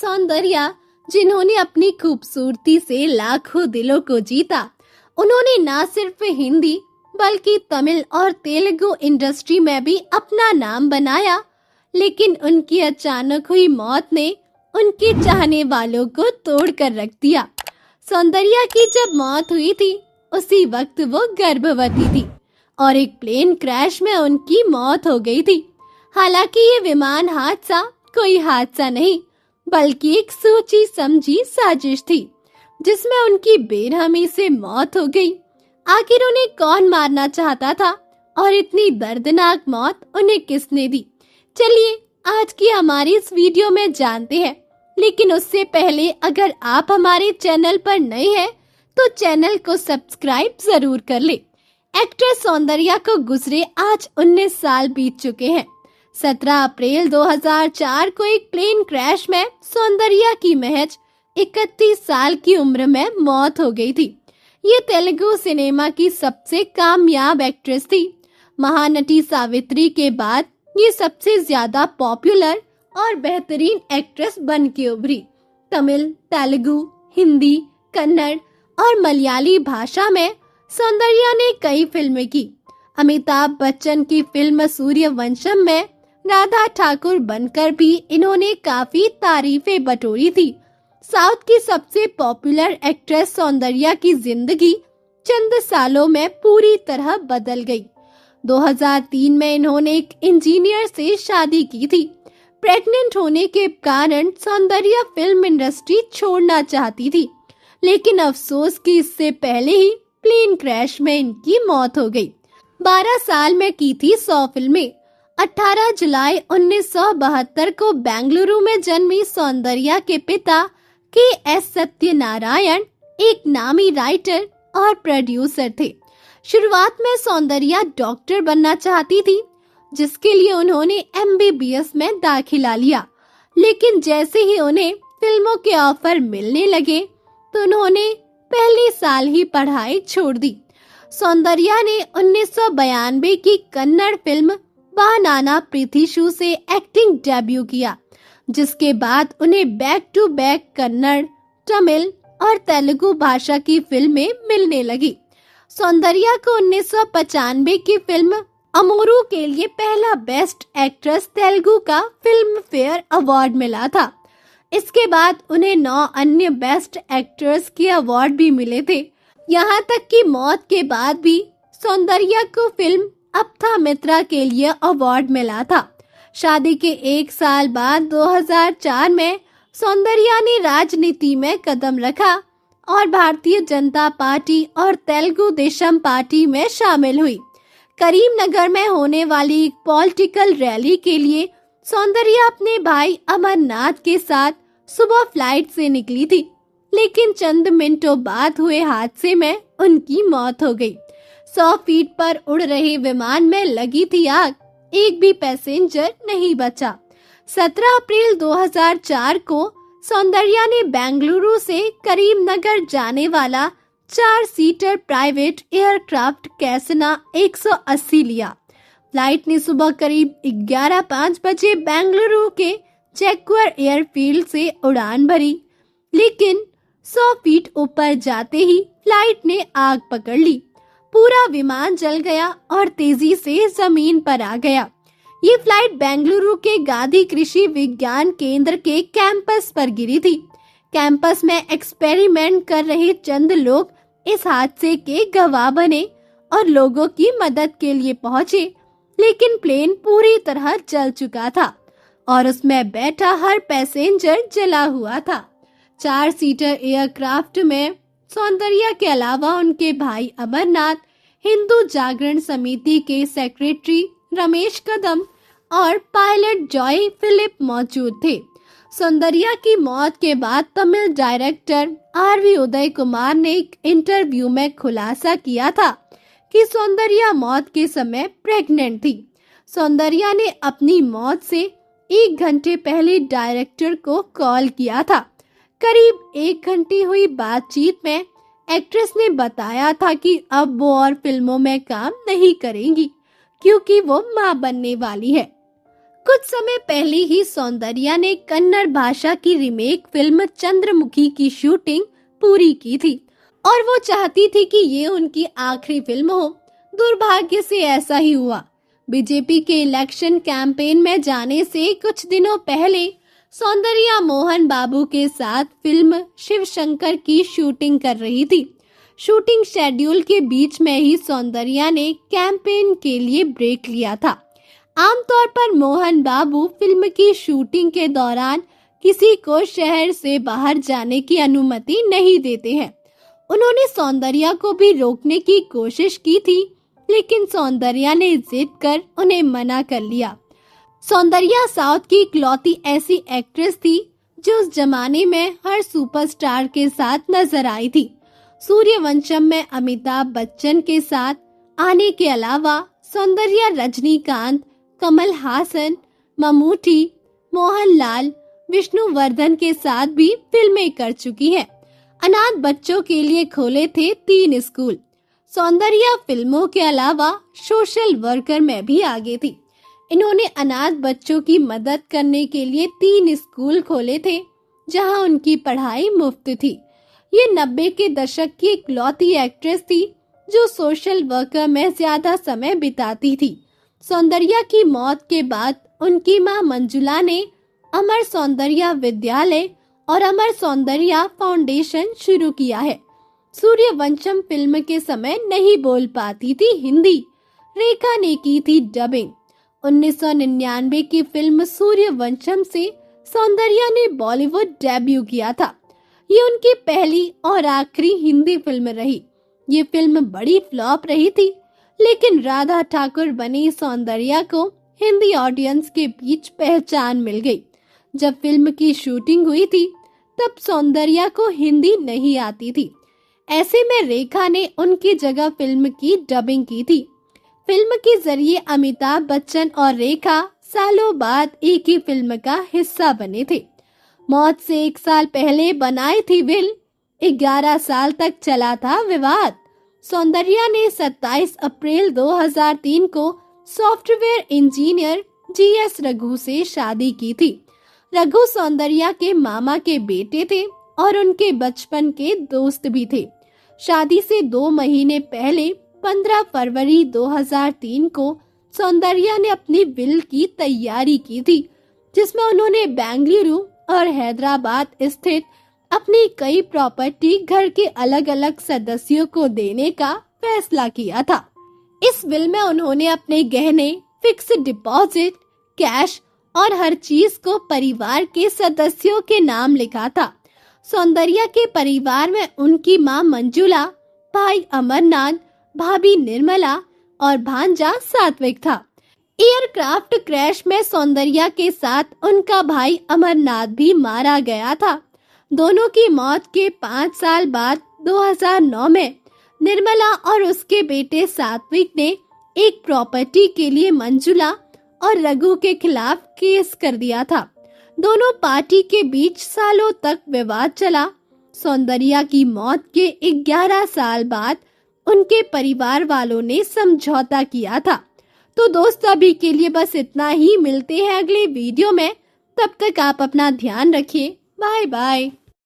सौंदर्या, जिन्होंने अपनी खूबसूरती से लाखों दिलों को जीता, उन्होंने न सिर्फ हिंदी बल्कि तमिल और तेलुगु इंडस्ट्री में भी अपना नाम बनाया। लेकिन उनकी अचानक हुई मौत ने उनके चाहने वालों को तोड़ कर रख दिया। सौंदर्या की जब मौत हुई थी, उसी वक्त वो गर्भवती थी और एक प्लेन क्रैश में उनकी मौत हो गई थी। हालांकि ये विमान हादसा कोई हादसा नहीं, बल्कि एक सोची समझी साजिश थी, जिसमें उनकी बेरहमी से मौत हो गई। आखिर उन्हें कौन मारना चाहता था और इतनी दर्दनाक मौत उन्हें किसने दी? चलिए आज की हमारी इस वीडियो में जानते हैं। लेकिन उससे पहले अगर आप हमारे चैनल पर नए हैं तो चैनल को सब्सक्राइब जरूर कर ले। एक्ट्रेस सौंदर्या को गुजरे आज 19 साल बीत चुके हैं। 17 अप्रैल 2004 को एक प्लेन क्रैश में सौंदर्या की महज 31 साल की उम्र में मौत हो गई थी। ये तेलुगु सिनेमा की सबसे कामयाब एक्ट्रेस थी। महानटी सावित्री के बाद ये सबसे ज्यादा पॉपुलर और बेहतरीन एक्ट्रेस बन के उभरी। तमिल, तेलुगु, हिंदी, कन्नड़ और मलयाली भाषा में सौंदर्या ने कई फिल्में की। अमिताभ बच्चन की फिल्म सूर्यवंशम में राधा ठाकुर बनकर भी इन्होंने काफी तारीफें बटोरी थी। साउथ की सबसे पॉपुलर एक्ट्रेस सौंदर्या की जिंदगी चंद सालों में पूरी तरह बदल गई। 2003 में इन्होंने एक इंजीनियर से शादी की थी। प्रेग्नेंट होने के कारण सौंदर्या फिल्म इंडस्ट्री छोड़ना चाहती थी, लेकिन अफसोस कि इससे पहले ही प्लेन क्रैश में इनकी मौत हो गई। 12 साल में की थी 100 फिल्में। 18 जुलाई 1972 को बेंगलुरु में जन्मी सौंदर्या के पिता के.एस. सत्यनारायण एक नामी राइटर और प्रोड्यूसर थे। शुरुआत में सौंदर्या डॉक्टर बनना चाहती थी, जिसके लिए उन्होंने MBBS में दाखिला लिया। लेकिन जैसे ही उन्हें फिल्मों के ऑफर मिलने लगे तो उन्होंने पहले साल ही पढ़ाई छोड़ दी। सौंदर्या ने 1992 की कन्नड़ फिल्म बा नाना प्रीतिशु से एक्टिंग डेब्यू किया, जिसके बाद उन्हें back to back Kannada, Tamil और तेलुगु भाषा की फिल्में मिलने लगी। सौंदर्या को 1995 की फिल्म अमोरू के लिए पहला बेस्ट एक्ट्रेस तेलुगु का फिल्म फेयर अवार्ड मिला था। इसके बाद उन्हें 9 अन्य बेस्ट एक्टर्स के अवार्ड भी मिले थे। यहाँ तक कि मौत के बाद भी सौंदर्या को फिल्म अपथा मित्रा के लिए अवार्ड मिला था। शादी के 1 साल बाद 2004 में सौंदर्या ने राजनीति में कदम रखा और भारतीय जनता पार्टी और तेलुगु देशम पार्टी में शामिल हुई। करीमनगर में होने वाली एक पॉलिटिकल रैली के लिए सौंदर्या अपने भाई अमरनाथ के साथ सुबह फ्लाइट से निकली थी, लेकिन चंद मिनटों बाद हुए हादसे में उनकी मौत हो गई। 100 फीट पर उड़ रहे विमान में लगी थी आग, एक भी पैसेंजर नहीं बचा। 17 अप्रैल 2004 को सौंदर्या ने बेंगलुरु से करीमनगर जाने वाला 4 सीटर प्राइवेट एयरक्राफ्ट कैसना 180 लिया। फ्लाइट ने सुबह करीब 11:05 बजे बेंगलुरु के जैक्वार एयरफील्ड से उड़ान भरी, लेकिन 100 फीट ऊपर जाते ही फ्लाइट ने आग पकड़ ली। पूरा विमान जल गया और तेजी से जमीन पर आ गया। ये फ्लाइट बेंगलुरु के गांधी कृषि विज्ञान केंद्र के कैंपस पर गिरी थी। कैंपस में एक्सपेरिमेंट कर रहे चंद लोग इस हादसे के गवाह बने और लोगों की मदद के लिए पहुंचे, लेकिन प्लेन पूरी तरह जल चुका था और उसमें बैठा हर पैसेंजर जला हुआ था। 4 सीटर एयरक्राफ्ट में सौंदर्या के अलावा उनके भाई अमरनाथ, हिंदू जागरण समिति के सेक्रेटरी रमेश कदम और पायलट जॉय फिलिप मौजूद थे। सौंदर्या की मौत के बाद तमिल डायरेक्टर RV उदय कुमार ने एक इंटरव्यू में खुलासा किया था कि सौंदर्या मौत के समय प्रेग्नेंट थी। सौंदर्या ने अपनी मौत से 1 घंटे पहले डायरेक्टर को कॉल किया था। करीब 1 घंटे हुई बातचीत में एक्ट्रेस ने बताया था कि अब वो और फिल्मों में काम नहीं करेंगी क्योंकि वो मां बनने वाली है। कुछ समय पहले ही सौंदर्या ने कन्नड़ भाषा की रीमेक फिल्म चंद्रमुखी की शूटिंग पूरी की थी और वो चाहती थी कि ये उनकी आखिरी फिल्म हो। दुर्भाग्य से ऐसा ही हुआ। बीजेपी के इलेक्शन कैंपेन में जाने से कुछ दिनों पहले सौंदर्या मोहन बाबू के साथ फिल्म शिव शंकर की शूटिंग कर रही थी। शूटिंग शेड्यूल के बीच में ही सौंदर्या ने कैंपेन के लिए ब्रेक लिया था। आमतौर पर मोहन बाबू फिल्म की शूटिंग के दौरान किसी को शहर से बाहर जाने की अनुमति नहीं देते हैं। उन्होंने सौंदर्या को भी रोकने की कोशिश की थी, लेकिन सौंदर्या ने जिद कर उन्हें मना कर लिया। सौंदर्या साउथ की इकलौती ऐसी एक्ट्रेस थी जो उस जमाने में हर सुपरस्टार के साथ नजर आई थी। सूर्यवंशम में अमिताभ बच्चन के साथ आने के अलावा सौंदर्या रजनीकांत, कमल हासन, ममूटी, मोहनलाल, विष्णुवर्धन के साथ भी फिल्में कर चुकी हैं। अनाथ बच्चों के लिए खोले थे 3 स्कूल। सौंदर्या फिल्मों के अलावा सोशल वर्कर में भी आगे थी। इन्होंने अनाथ बच्चों की मदद करने के लिए 3 स्कूल खोले थे जहां उनकी पढ़ाई मुफ्त थी। ये 90 के दशक की इकलौती एक्ट्रेस थी जो सोशल वर्कर में ज्यादा समय बिताती थी। सौंदर्या की मौत के बाद उनकी मां मंजुला ने अमर सौंदर्या विद्यालय और अमर सौंदर्या फाउंडेशन शुरू किया है। सूर्यवंशम फिल्म के समय नहीं बोल पाती थी हिंदी। रेखा ने की थी डबिंग। 1999 की फिल्म सूर्यवंशम से सौंदर्या ने बॉलीवुड डेब्यू किया था। ये उनकी पहली और आखिरी हिंदी फिल्म रही। ये फिल्म बड़ी फ्लॉप रही थी, लेकिन राधा ठाकुर बनी सौंदर्या को हिंदी ऑडियंस के बीच पहचान मिल गई। जब फिल्म की शूटिंग हुई थी तब सौंदर्या को हिंदी नहीं आती थी। ऐसे में रेखा ने उनकी जगह फिल्म की डबिंग की थी। फिल्म के जरिए अमिताभ बच्चन और रेखा सालों बाद एक ही फिल्म का हिस्सा बने थे। मौत से 1 साल पहले बनाई थी विल, 11 साल तक चला था विवाद। सौंदर्या ने 27 अप्रैल 2003 को सॉफ्टवेयर इंजीनियर जीएस रघु से शादी की थी। रघु सौंदर्या के मामा के बेटे थे और उनके बचपन के दोस्त भी थे। शादी से 2 महीने पहले 15 फरवरी 2003 को सौंदर्या ने अपनी विल की तैयारी की थी, जिसमें उन्होंने बेंगलुरु और हैदराबाद स्थित अपनी कई प्रॉपर्टी घर के अलग अलग सदस्यों को देने का फैसला किया था। इस विल में उन्होंने अपने गहने, फिक्स डिपॉजिट, कैश और हर चीज को परिवार के सदस्यों के नाम लिखा था। सौंदर्या के परिवार में उनकी मां मंजुला, भाई अमरनाथ, भाभी निर्मला और भांजा सात्विक था। एयरक्राफ्ट क्रैश में सौंदर्या के साथ उनका भाई अमरनाथ भी मारा गया था। दोनों की मौत के 5 साल बाद 2009 में निर्मला और उसके बेटे सात्विक ने एक प्रॉपर्टी के लिए मंजुला और रघु के खिलाफ केस कर दिया था। दोनों पार्टी के बीच सालों तक विवाद चला। सौंदर्या की मौत के 11 साल बाद उनके परिवार वालों ने समझौता किया था। तो दोस्तों, अभी के लिए बस इतना ही। मिलते हैं अगले वीडियो में। तब तक आप अपना ध्यान रखिए। Bye bye.